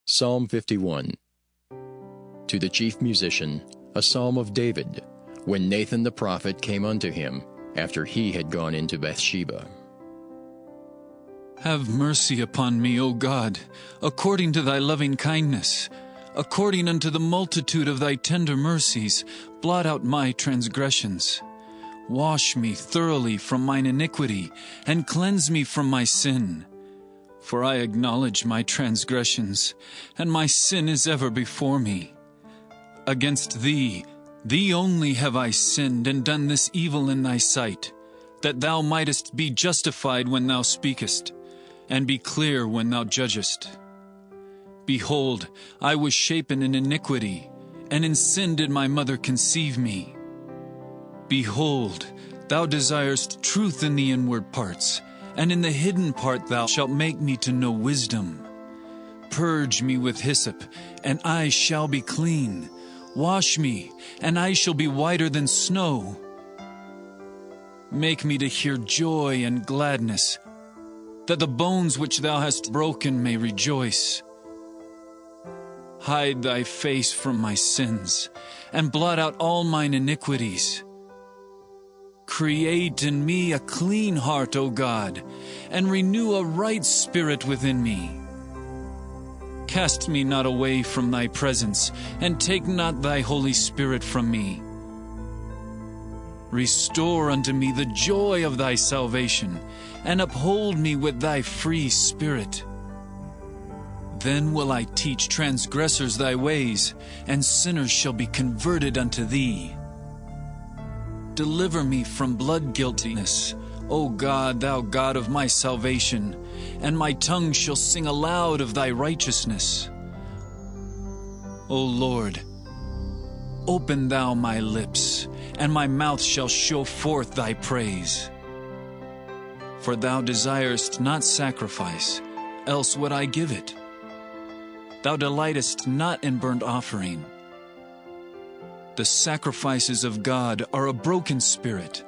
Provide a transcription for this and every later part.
Psalm 51. To the chief musician, a psalm of David, when Nathan the prophet came unto him, after he had gone into Bathsheba. Have mercy upon me, O God, according to thy loving kindness. According unto the multitude of thy tender mercies, blot out my transgressions. Wash me thoroughly from mine iniquity, and cleanse me from my sin. For I acknowledge my transgressions, and my sin is ever before me. Against thee, thee only have I sinned, and done this evil in thy sight, that thou mightest be justified when thou speakest, and be clear when thou judgest. Behold, I was shapen in iniquity, and in sin did my mother conceive me. Behold, thou desirest truth in the inward parts, and in the hidden part thou shalt make me to know wisdom. Purge me with hyssop, and I shall be clean. Wash me, and I shall be whiter than snow. Make me to hear joy and gladness, that the bones which thou hast broken may rejoice. Hide thy face from my sins, and blot out all mine iniquities. Create in me a clean heart, O God, and renew a right spirit within me. Cast me not away from thy presence, and take not thy Holy Spirit from me. Restore unto me the joy of thy salvation, and uphold me with thy free spirit. Then will I teach transgressors thy ways, and sinners shall be converted unto thee. Deliver me from blood guiltiness, O God, thou God of my salvation, and my tongue shall sing aloud of thy righteousness. O Lord, open thou my lips, and my mouth shall show forth thy praise. For thou desirest not sacrifice, else would I give it. Thou delightest not in burnt offering. The sacrifices of God are a broken spirit,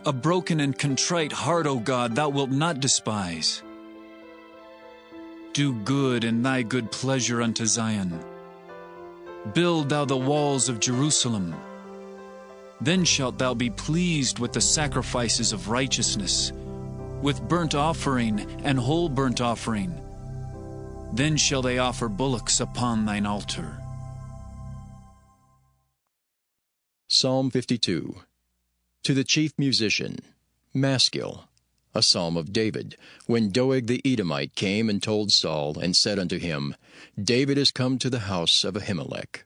a broken and contrite heart, O God, thou wilt not despise. Do good in thy good pleasure unto Zion. Build thou the walls of Jerusalem. Then shalt thou be pleased with the sacrifices of righteousness, with burnt offering and whole burnt offering. Then shall they offer bullocks upon thine altar. Psalm 52. To the chief musician, Maskil, a psalm of David, when Doeg the Edomite came and told Saul, and said unto him, David is come to the house of Ahimelech.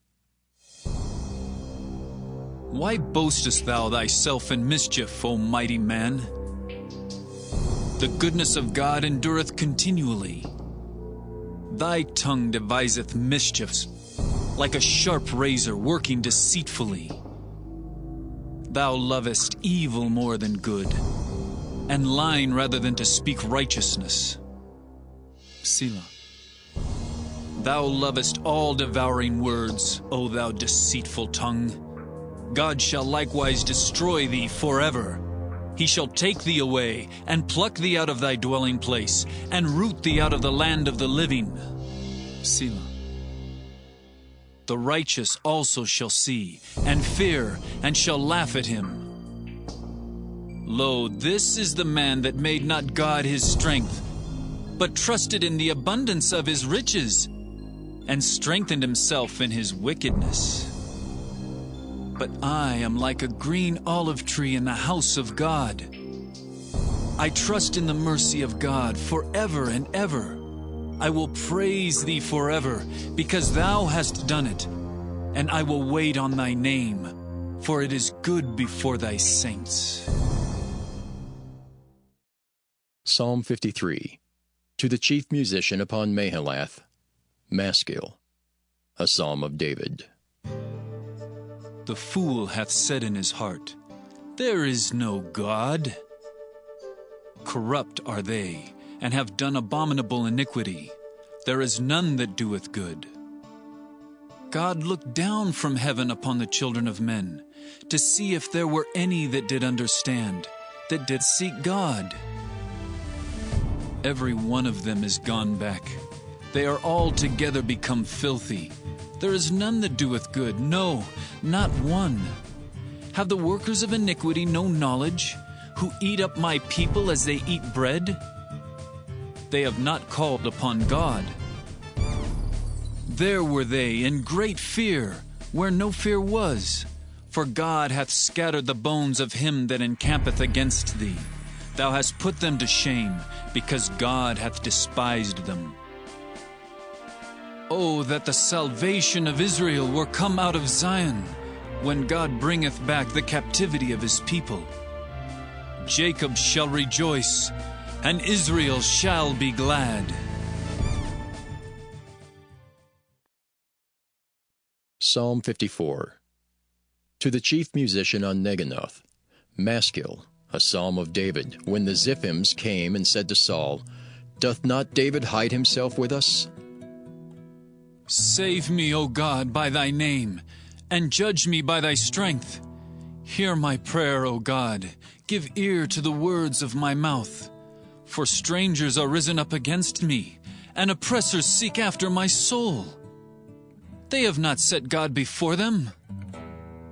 Why boastest thou thyself in mischief, O mighty man? The goodness of God endureth continually. Thy tongue deviseth mischiefs, like a sharp razor working deceitfully. Thou lovest evil more than good, and lying rather than to speak righteousness. Selah. Thou lovest all devouring words, O thou deceitful tongue. God shall likewise destroy thee forever. He shall take thee away, and pluck thee out of thy dwelling place, and root thee out of the land of the living. Selah. The righteous also shall see, and fear, and shall laugh at him. Lo, this is the man that made not God his strength, but trusted in the abundance of his riches, and strengthened himself in his wickedness. But I am like a green olive tree in the house of God. I trust in the mercy of God forever and ever. I will praise thee forever, because thou hast done it, and I will wait on thy name, for it is good before thy saints. Psalm 53. To the chief musician upon Mahalath, Maskil, a psalm of David. The fool hath said in his heart, There is no God. Corrupt are they, and have done abominable iniquity. There is none that doeth good. God looked down from heaven upon the children of men, to see if there were any that did understand, that did seek God. Every one of them is gone back. They are altogether become filthy. There is none that doeth good, no, not one. Have the workers of iniquity no knowledge, who eat up my people as they eat bread? They have not called upon God. There were they in great fear, where no fear was. For God hath scattered the bones of him that encampeth against thee. Thou hast put them to shame, because God hath despised them. Oh, that the salvation of Israel were come out of Zion, when God bringeth back the captivity of his people. Jacob shall rejoice, and Israel shall be glad. Psalm 54. To the chief musician on Neginoth, Maskil, a psalm of David, when the Ziphims came and said to Saul, Doth not David hide himself with us? Save me, O God, by thy name, and judge me by thy strength. Hear my prayer, O God. Give ear to the words of my mouth. For strangers are risen up against me, and oppressors seek after my soul. They have not set God before them.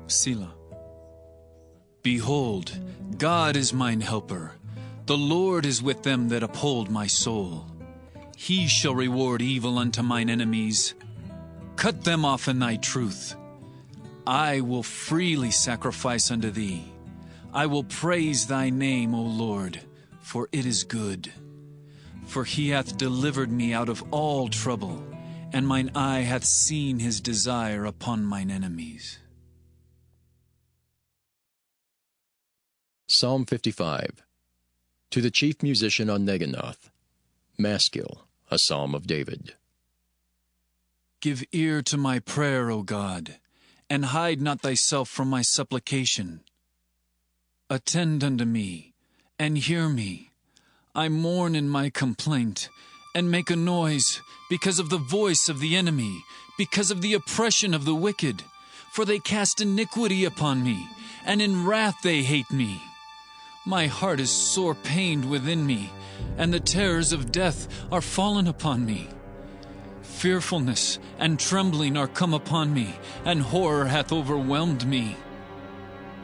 Selah. Behold, God is mine helper. The Lord is with them that uphold my soul. He shall reward evil unto mine enemies. Cut them off in thy truth. I will freely sacrifice unto thee. I will praise thy name, O Lord, for it is good. For he hath delivered me out of all trouble, and mine eye hath seen his desire upon mine enemies. Psalm 55. To the chief musician on Neginoth, Maskil, a psalm of David. Give ear to my prayer, O God, and hide not thyself from my supplication. Attend unto me, and hear me. I mourn in my complaint, and make a noise, because of the voice of the enemy, because of the oppression of the wicked. For they cast iniquity upon me, and in wrath they hate me. My heart is sore pained within me, and the terrors of death are fallen upon me. Fearfulness and trembling are come upon me, and horror hath overwhelmed me.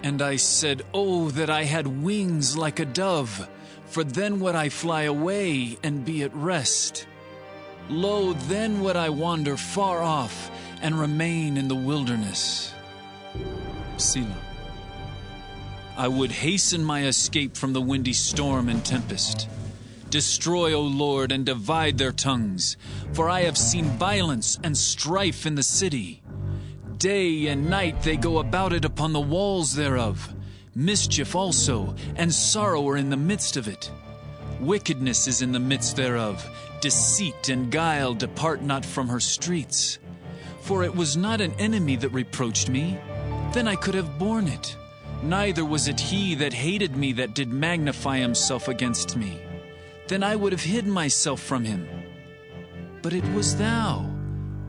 And I said, Oh, that I had wings like a dove, for then would I fly away and be at rest. Lo, then would I wander far off and remain in the wilderness. Selah. I would hasten my escape from the windy storm and tempest. Destroy, O Lord, and divide their tongues, for I have seen violence and strife in the city. Day and night they go about it upon the walls thereof. Mischief also, and sorrow are in the midst of it. Wickedness is in the midst thereof. Deceit and guile depart not from her streets. For it was not an enemy that reproached me, then I could have borne it. Neither was it he that hated me that did magnify himself against me. Then I would have hid myself from him. But it was thou,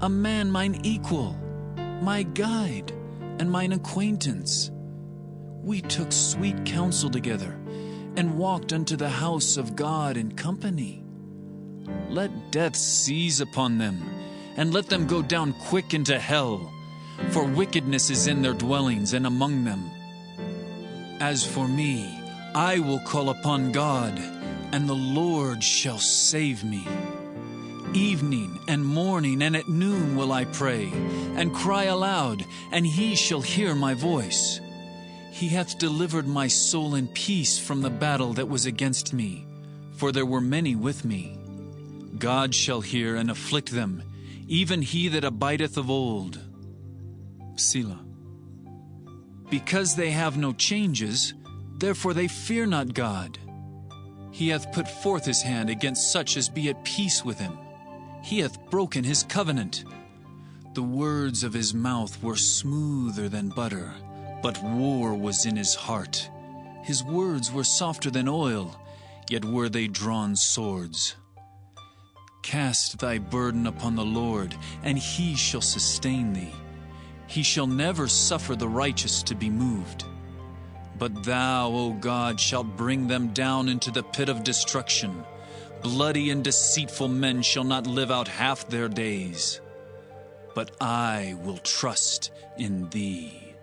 a man mine equal, my guide, and mine acquaintance. We took sweet counsel together, and walked unto the house of God in company. Let death seize upon them, and let them go down quick into hell, for wickedness is in their dwellings and among them. As for me, I will call upon God, and the Lord shall save me. Evening and morning and at noon will I pray, and cry aloud, and he shall hear my voice. He hath delivered my soul in peace from the battle that was against me, for there were many with me. God shall hear and afflict them, even he that abideth of old. Selah. Because they have no changes, therefore they fear not God. He hath put forth his hand against such as be at peace with him. He hath broken his covenant. The words of his mouth were smoother than butter, but war was in his heart. His words were softer than oil, yet were they drawn swords. Cast thy burden upon the Lord, and he shall sustain thee. He shall never suffer the righteous to be moved. But thou, O God, shalt bring them down into the pit of destruction. Bloody and deceitful men shall not live out half their days, but I will trust in thee.